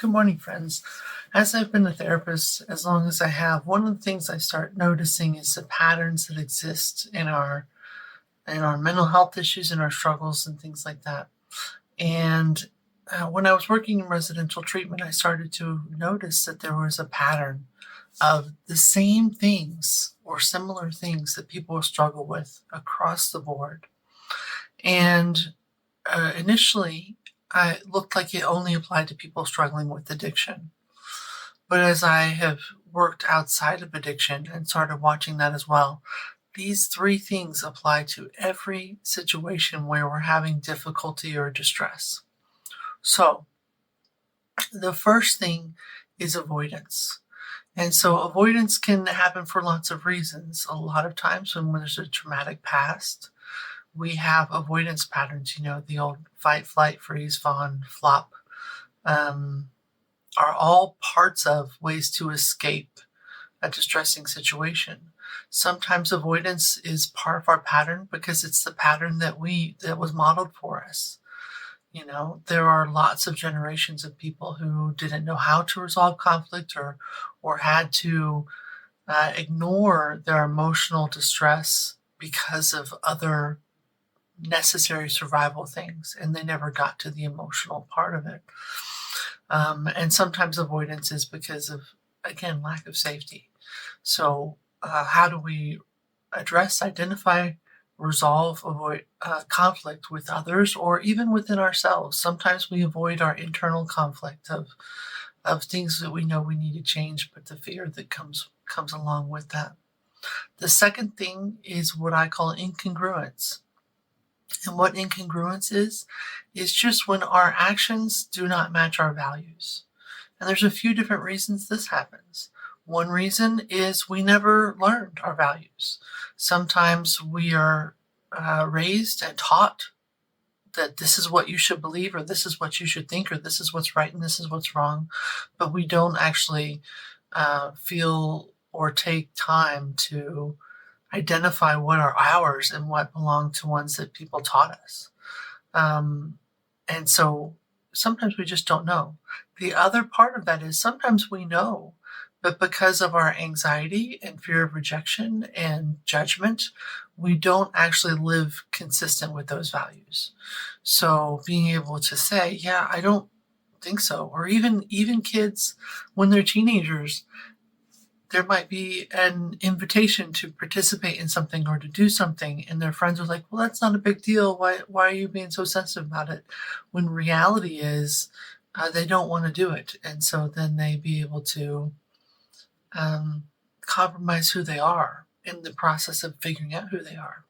Good morning, friends. As I've been a therapist as long as I have, one of the things I start noticing is the patterns that exist in our mental health issues and our struggles and things like that. And when I was working in residential treatment, I started to notice that there was a pattern of the same things or similar things that people struggle with across the board. And initially, it looked like it only applied to people struggling with addiction. But as I have worked outside of addiction and started watching that as well, these three things apply to every situation where we're having difficulty or distress. So, the first thing is avoidance. And so, avoidance can happen for lots of reasons. A lot of times, when there's a traumatic past, we have avoidance patterns, the old fight, flight, freeze, fawn, flop. Are all parts of ways to escape a distressing situation. Sometimes avoidance is part of our pattern because it's the pattern that was modeled for us. There are lots of generations of people who didn't know how to resolve conflict or had to ignore their emotional distress because of other necessary survival things, and they never got to the emotional part of it. And sometimes avoidance is because of, again, lack of safety. So how do we identify, resolve, avoid conflict with others or even within ourselves? Sometimes we avoid our internal conflict of things that we know we need to change, but the fear that comes along with that. The second thing is what I call incongruence. And what incongruence is just when our actions do not match our values. And there's a few different reasons this happens. One reason is we never learned our values. Sometimes we are raised and taught that this is what you should believe, or this is what you should think, or this is what's right and this is what's wrong. But we don't actually feel or take time to identify what are ours and what belong to ones that people taught us. And so sometimes we just don't know. The other part of that is sometimes we know, but because of our anxiety and fear of rejection and judgment, we don't actually live consistent with those values. So being able to say, yeah, I don't think so. Or even kids when they're teenagers, there might be an invitation to participate in something or to do something, and their friends are like, well, that's not a big deal. Why are you being so sensitive about it? When reality is they don't want to do it. And so then they be able to compromise who they are in the process of figuring out who they are.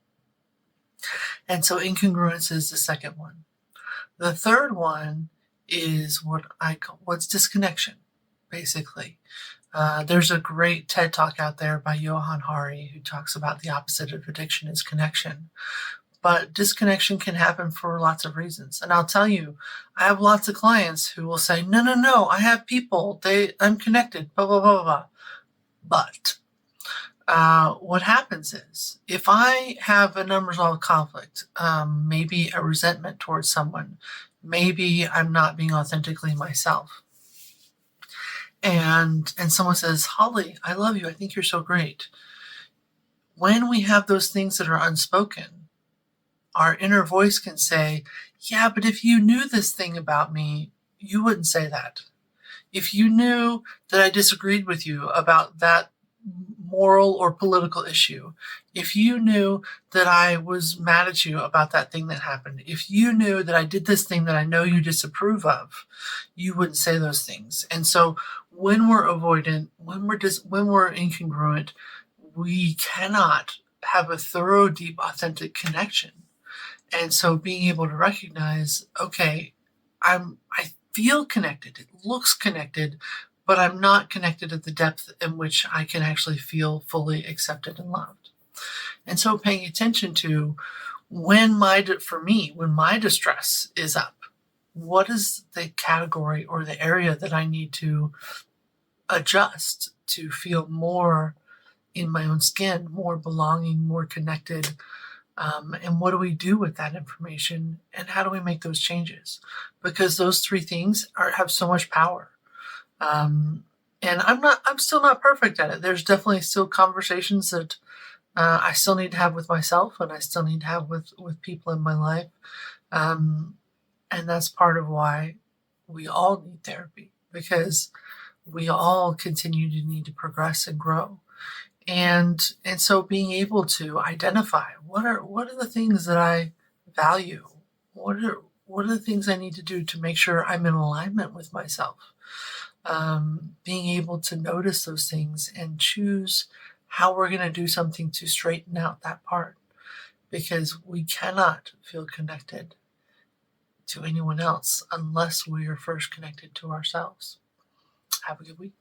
And so incongruence is the second one. The third one is what I call disconnection, basically. There's a great TED Talk out there by Johan Hari who talks about the opposite of addiction is connection. But disconnection can happen for lots of reasons. And I'll tell you, I have lots of clients who will say, no, I have people. I'm connected, blah, blah, blah, blah. But what happens is if I have an unresolved conflict, maybe a resentment towards someone, maybe I'm not being authentically myself, and someone says, Holly, I love you. I think you're so great. When we have those things that are unspoken, our inner voice can say, yeah, but if you knew this thing about me, you wouldn't say that. If you knew that I disagreed with you about that moral or political issue, if you knew that I was mad at you about that thing that happened, if you knew that I did this thing that I know you disapprove of, you wouldn't say those things. And so when we're avoidant, when we're incongruent, we cannot have a thorough, deep, authentic connection. And so being able to recognize, okay, I feel connected, it looks connected, but I'm not connected at the depth in which I can actually feel fully accepted and loved. And so paying attention to when my distress is up, what is the category or the area that I need to adjust to feel more in my own skin, more belonging, more connected, and what do we do with that information, and how do we make those changes? Because those three things have so much power. Um, and I'm still not perfect at it. There's definitely still conversations that I still need to have with myself, and I still need to have with people in my life. Um, and that's part of why we all need therapy, because we all continue to need to progress and grow. And so being able to identify what are the things that I value, what are the things I need to do to make sure I'm in alignment with myself. Being able to notice those things and choose how we're going to do something to straighten out that part, because we cannot feel connected to anyone else unless we are first connected to ourselves. Have a good week.